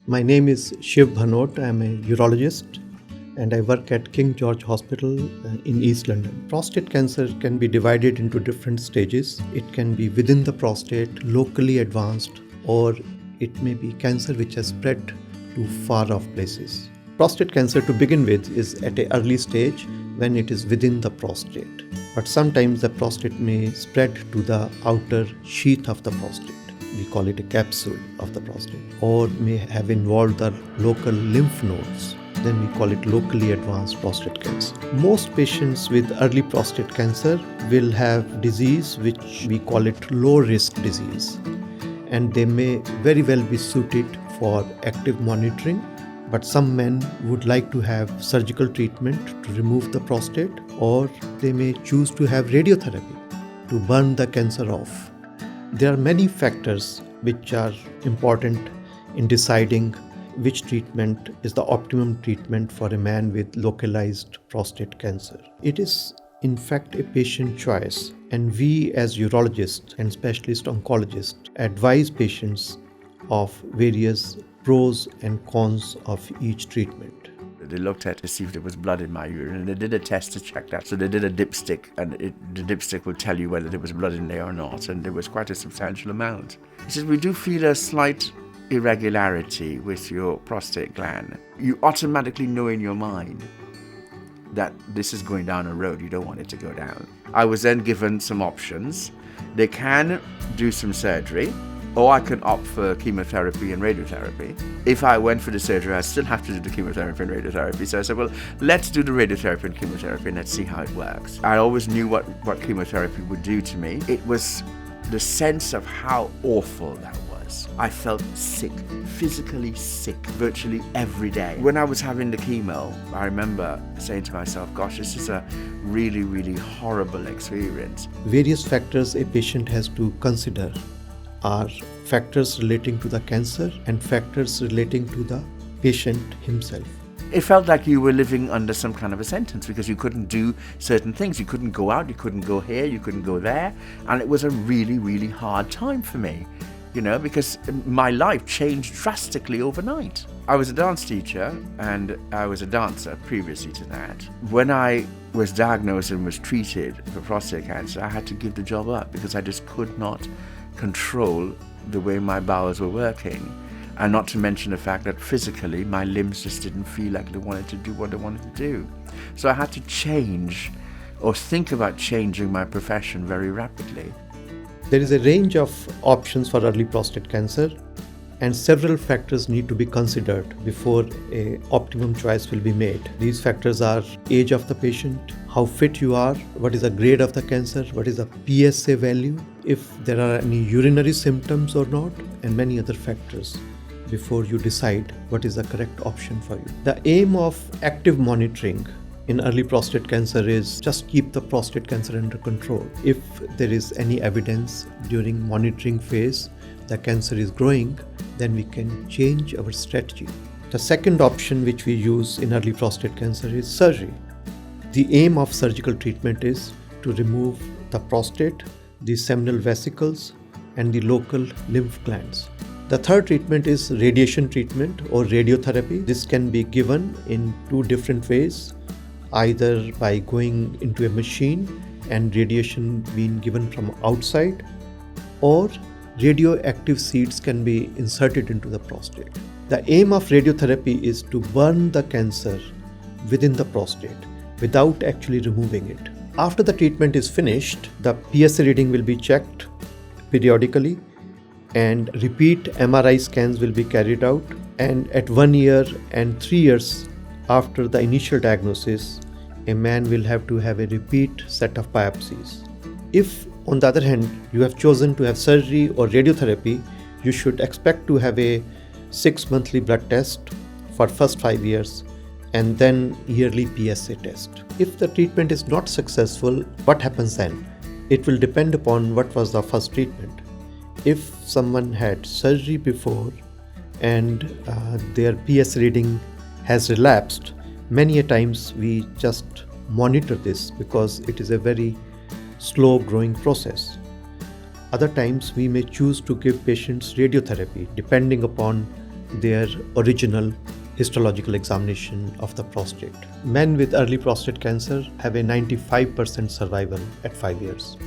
My name is Shiv Bhanot. I am a urologist and I work at King George Hospital in East London. Prostate cancer can be divided into different stages. It can be within the prostate, locally advanced, or it may be cancer which has spread to far off places. Prostate cancer to begin with is at an early stage when it is within the prostate. But sometimes the prostate may spread to the outer sheath of the prostate. We call it a capsule of the prostate, or may have involved the local lymph nodes. Then we call it locally advanced prostate cancer. Most patients with early prostate cancer will have disease which we call it low risk disease, and they may very well be suited for active monitoring. But some men would like to have surgical treatment to remove the prostate, or they may choose to have radiotherapy to burn the cancer off. There are many factors which are important in deciding which treatment is the optimum treatment for a man with localized prostate cancer. It is in fact a patient choice, and we as urologists and specialist oncologists advise patients of various pros and cons of each treatment. They looked at to see if there was blood in my urine, and they did a test to check that. So they did a dipstick, and the dipstick will tell you whether there was blood in there or not, and there was quite a substantial amount. He said, we do feel a slight irregularity with your prostate gland. You automatically know in your mind that this is going down a road you don't want it to go down. I was then given some options. They can do some surgery, or I can opt for chemotherapy and radiotherapy. If I went for the surgery, I still have to do the chemotherapy and radiotherapy. So I said, well, let's do the radiotherapy and chemotherapy and let's see how it works. I always knew what chemotherapy would do to me. It was the sense of how awful that was. I felt sick, physically sick, virtually every day. When I was having the chemo, I remember saying to myself, gosh, this is a really, really horrible experience. Various factors a patient has to consider are factors relating to the cancer and factors relating to the patient himself. It felt like you were living under some kind of a sentence because you couldn't do certain things. You couldn't go out, you couldn't go here, you couldn't go there. And it was a really, really hard time for me, because my life changed drastically overnight. I was a dance teacher and I was a dancer previously to that. When I was diagnosed and was treated for prostate cancer, I had to give the job up because I just could not control the way my bowels were working, and not to mention the fact that physically my limbs just didn't feel like they wanted to do what they wanted to do. So I had to change or think about changing my profession very rapidly. There is a range of options for early prostate cancer, and several factors need to be considered before an optimum choice will be made. These factors are age of the patient, how fit you are, what is the grade of the cancer, what is the PSA value, if there are any urinary symptoms or not, and many other factors before you decide what is the correct option for you. The aim of active monitoring in early prostate cancer is just keep the prostate cancer under control. If there is any evidence during monitoring phase the cancer is growing, then we can change our strategy. The second option which we use in early prostate cancer is surgery. The aim of surgical treatment is to remove the prostate, the seminal vesicles, and the local lymph glands. The third treatment is radiation treatment or radiotherapy. This can be given in two different ways, either by going into a machine and radiation being given from outside, or radioactive seeds can be inserted into the prostate. The aim of radiotherapy is to burn the cancer within the prostate without actually removing it. After the treatment is finished, the PSA reading will be checked periodically and repeat MRI scans will be carried out, and at 1 year and 3 years after the initial diagnosis, a man will have to have a repeat set of biopsies. If on the other hand, you have chosen to have surgery or radiotherapy, you should expect to have a 6 monthly blood test for first 5 years and then yearly PSA test. If the treatment is not successful, what happens then? It will depend upon what was the first treatment. If someone had surgery before and their PSA reading has relapsed, many a times we just monitor this because it is a very slow growing process. Other times we may choose to give patients radiotherapy depending upon their original histological examination of the prostate. Men with early prostate cancer have a 95% survival at 5 years.